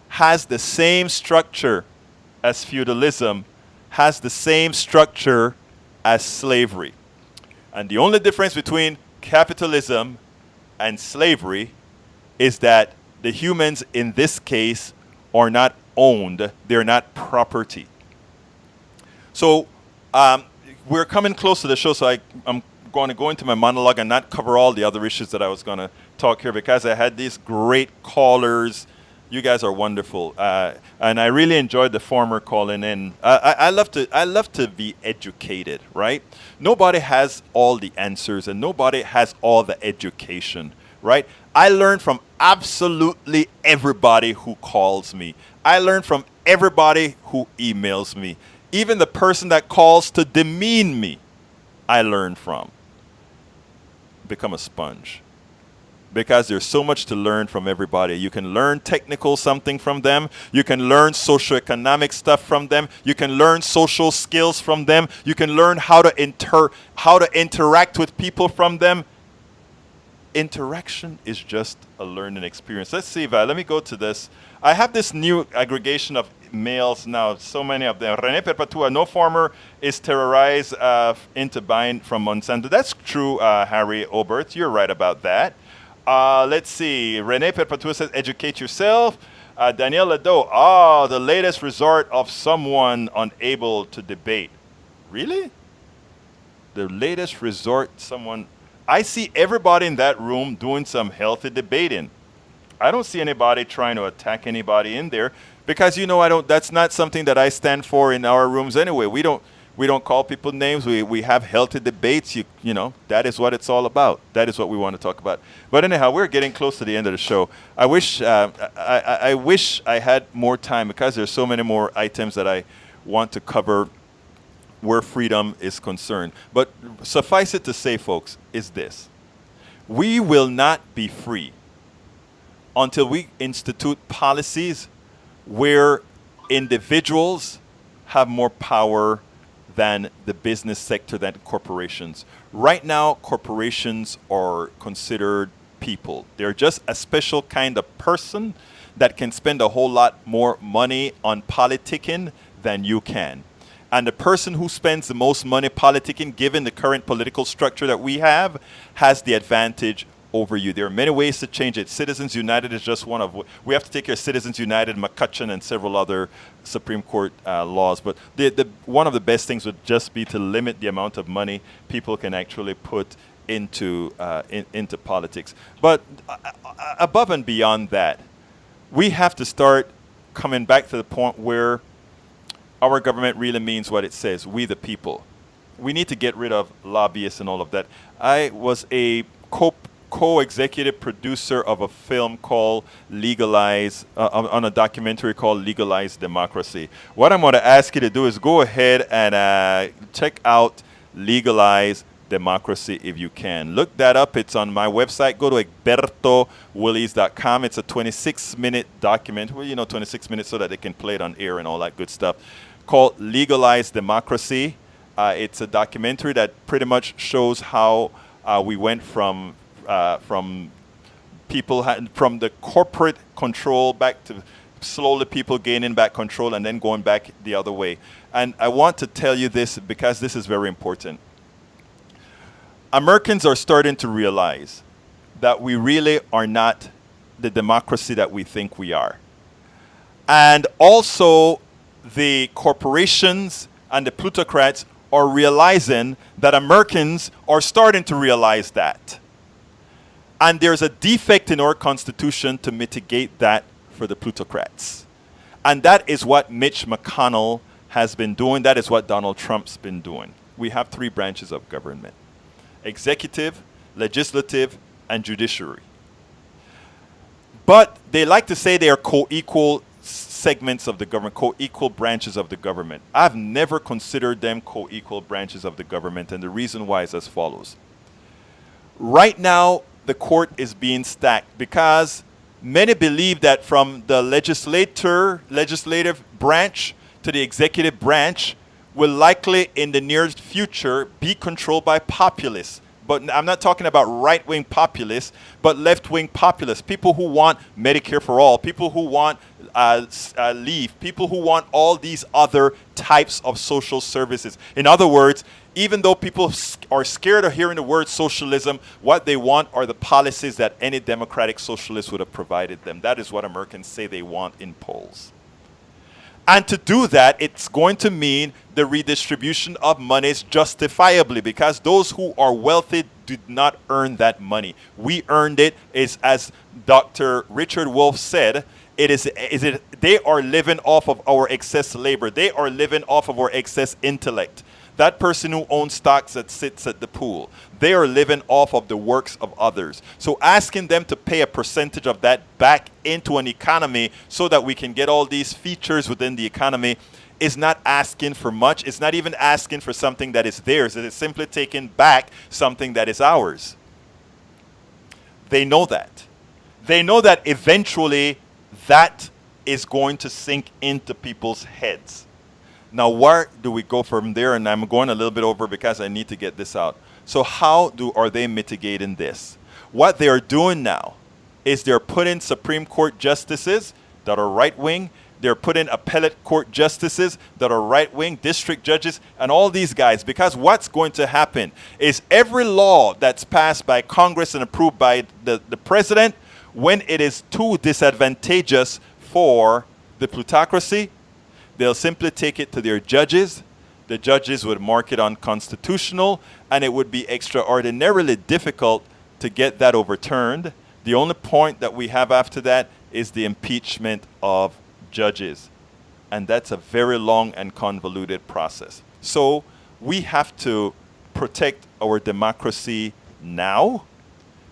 C: has the same structure as feudalism, has the same structure as slavery. And the only difference between capitalism and slavery is that the humans in this case are not owned, they're not property. So we're coming close to the show, so I'm going to go into my monologue and not cover all the other issues that I was going to talk here, because I had these great callers. You guys are wonderful, and I really enjoyed the former calling in. I love to be educated, right? Nobody has all the answers, and nobody has all the education, right? I learn from absolutely everybody who calls me. I learn from everybody who emails me. Even the person that calls to demean me, I learn from. Become a sponge. Because there's so much to learn from everybody. You can learn technical something from them. You can learn socioeconomic stuff from them. You can learn social skills from them. You can learn how to interact with people from them. Interaction is just a learning experience. Let's see, Val. Let me go to this. I have this new aggregation of mails now, so many of them. René Perpetua, no farmer is terrorized into buying from Monsanto. That's true, Harry Obert. You're right about that. Let's see. René Perpetua says, educate yourself. Danielle Ledo, the latest resort of someone unable to debate. Really? The latest resort, someone... I see everybody in that room doing some healthy debating. I don't see anybody trying to attack anybody in there, because that's not something that I stand for in our rooms anyway. We don't call people names. We have healthy debates. You know, that is what it's all about. That is what we want to talk about. But anyhow, we're getting close to the end of the show. I wish I had more time, because there's so many more items that I want to cover where freedom is concerned. But suffice it to say, folks, is this. We will not be free until we institute policies where individuals have more power than the business sector, than corporations. Right now, corporations are considered people. They're just a special kind of person that can spend a whole lot more money on politicking than you can. And the person who spends the most money politicking, given the current political structure that we have, has the advantage over you. There are many ways to change it. Citizens United is just one of. We have to take care of Citizens United, McCutcheon, and several other Supreme Court laws. But one of the best things would just be to limit the amount of money people can actually put into politics. But above and beyond that, we have to start coming back to the point where our government really means what it says, we the people. We need to get rid of lobbyists and all of that. I was a co-executive producer of a film called Legalize, on a documentary called Legalize Democracy. What I'm going to ask you to do is go ahead and check out Legalize Democracy if you can. Look that up. It's on my website. Go to egbertowillies.com. It's a 26-minute document. Well, 26 minutes so that they can play it on air and all that good stuff. Called Legalize Democracy. It's a documentary that pretty much shows how we went from people from the corporate control back to slowly people gaining back control and then going back the other way. And I want to tell you this because this is very important. Americans are starting to realize that we really are not the democracy that we think we are. And also the corporations and the plutocrats are realizing that Americans are starting to realize that. And there's a defect in our Constitution to mitigate that for the plutocrats. And that is what Mitch McConnell has been doing. That is what Donald Trump's been doing. We have 3 branches of government: executive, legislative, and judiciary. But they like to say they are co-equal segments of the government, co-equal branches of the government. I've never considered them co-equal branches of the government, and the reason why is as follows. Right now, the court is being stacked because many believe that from the legislative branch to the executive branch will likely in the near future be controlled by populists. But I'm not talking about right-wing populists, but left-wing populists. People who want Medicare for all, people who want leave, people who want all these other types of social services. In other words, even though people are scared of hearing the word socialism, what they want are the policies that any democratic socialist would have provided them. That is what Americans say they want in polls. And to do that, it's going to mean the redistribution of monies justifiably, because those who are wealthy did not earn that money. We earned it. Is, as Dr. Richard Wolff said, they are living off of our excess labor. They are living off of our excess intellect. That person who owns stocks that sits at the pool, they are living off of the works of others. So asking them to pay a percentage of that back into an economy so that we can get all these features within the economy is not asking for much. It's not even asking for something that is theirs. It is simply taking back something that is ours. They know that. They know that eventually that is going to sink into people's heads. Now, where do we go from there? And I'm going a little bit over because I need to get this out. So how are they mitigating this? What they are doing now is they're putting Supreme Court justices that are right-wing. They're putting appellate court justices that are right-wing, district judges, and all these guys. Because what's going to happen is every law that's passed by Congress and approved by the president, when it is too disadvantageous for the plutocracy, they'll simply take it to their judges. The judges would mark it unconstitutional, and it would be extraordinarily difficult to get that overturned. The only point that we have after that is the impeachment of judges. And that's a very long and convoluted process. So we have to protect our democracy now.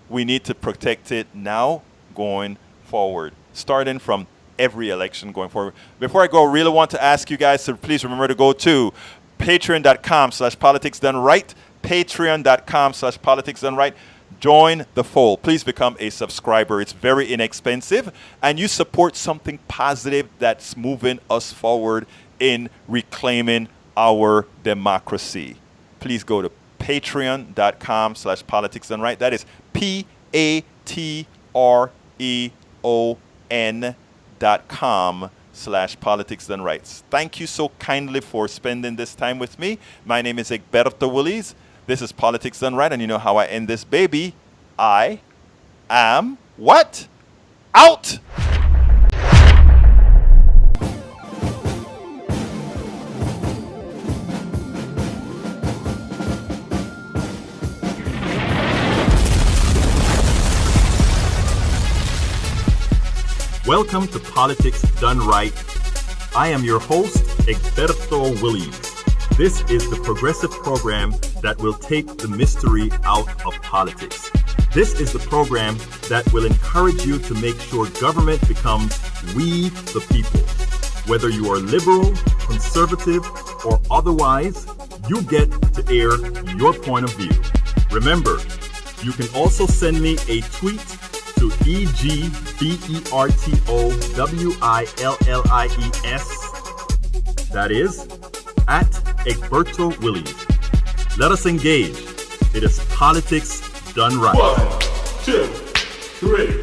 C: We need to protect it now going forward, starting from every election going forward. Before I go, I really want to ask you guys to please remember to go to patreon.com/politicsdoneright, patreon.com/politicsdoneright. Join the fold. Please become a subscriber. It's very inexpensive, and you support something positive that's moving us forward in reclaiming our democracy. Please go to patreon.com/politicsdoneright. That is patreon.com/politicsdoneright. Thank you so kindly for spending this time with me. My name is Egberto Willies. This is Politics Done Right, and you know how I end this baby. I am what? Out!
A: Welcome to Politics Done Right. I am your host, Egberto Willies. This is the progressive program that will take the mystery out of politics. This is the program that will encourage you to make sure government becomes we the people. Whether you are liberal, conservative, or otherwise, you get to air your point of view. Remember, you can also send me a tweet to EGBERTOWILLIES. That is at Egberto Willies. Let us engage. It is Politics Done Right.
B: 1, 2, 3.